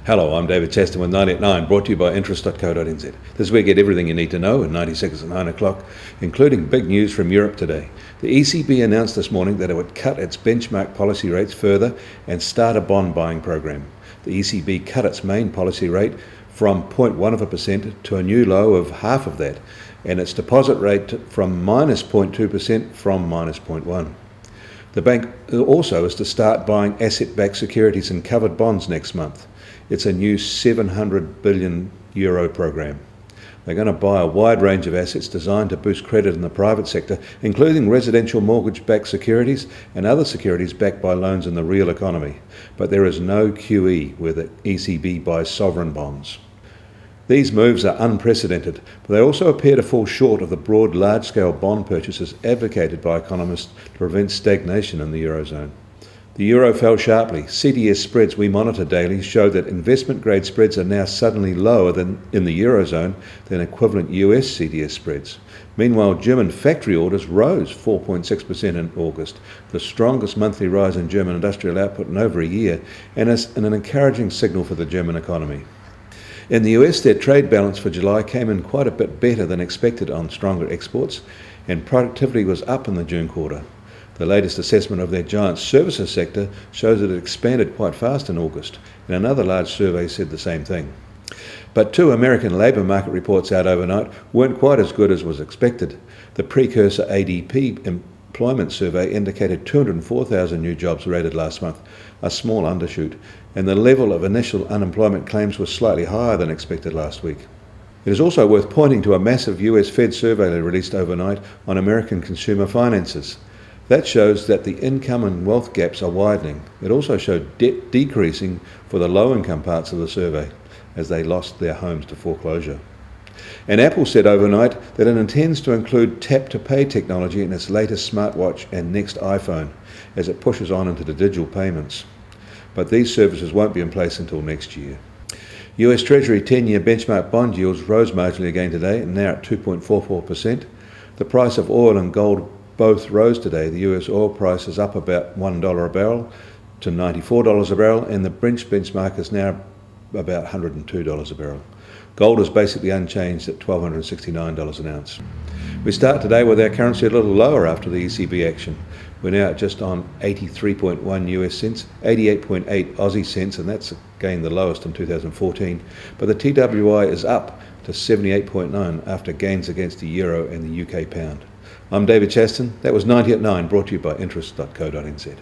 Hello, I'm David Chaston with 90 at 9, brought to you by interest.co.nz. This is where you get everything you need to know in 90 seconds at 9 o'clock, including big news from Europe today. The ECB announced this morning that it would cut its benchmark policy rates further and start a bond buying program. The ECB cut its main policy rate from 0.1% to a new low of half of that, and its deposit rate from minus 0.2% from minus 0.1%. The bank also is to start buying asset-backed securities and covered bonds next month. It's a new €700 billion program. They're going to buy a wide range of assets designed to boost credit in the private sector, including residential mortgage-backed securities and other securities backed by loans in the real economy. But there is no QE where the ECB buys sovereign bonds. These moves are unprecedented, but they also appear to fall short of the broad large-scale bond purchases advocated by economists to prevent stagnation in the Eurozone. The euro fell sharply. CDS spreads we monitor daily show that investment-grade spreads are now suddenly lower than in the Eurozone than equivalent US CDS spreads. Meanwhile, German factory orders rose 4.6% in August, the strongest monthly rise in German industrial output in over a year, and is an encouraging signal for the German economy. In the US, their trade balance for July came in quite a bit better than expected on stronger exports, and productivity was up in the June quarter. The latest assessment of their giant services sector shows that it expanded quite fast in August, and another large survey said the same thing. But two American labour market reports out overnight weren't quite as good as was expected. The precursor ADP employment survey indicated 204,000 new jobs were added last month, a small undershoot, and the level of initial unemployment claims was slightly higher than expected last week. It is also worth pointing to a massive US Fed survey released overnight on American consumer finances. That shows that the income and wealth gaps are widening. It also showed debt decreasing for the low-income parts of the survey as they lost their homes to foreclosure. And Apple said overnight that it intends to include tap-to-pay technology in its latest smartwatch and next iPhone as it pushes on into the digital payments. But these services won't be in place until next year. US Treasury 10-year benchmark bond yields rose marginally again today and now at 2.44%. The price of oil and gold both rose today. The US oil price is up about $1 a barrel to $94 a barrel, and the Brent benchmark is now about $102 a barrel. Gold is basically unchanged at $1,269 an ounce. We start today with our currency a little lower after the ECB action. We're now just on 83.1 US cents, 88.8 Aussie cents, and that's again the lowest in 2014. But the TWI is up to 78.9 after gains against the euro and the UK pound. I'm David Chaston. That was 90 at 9, brought to you by interest.co.nz.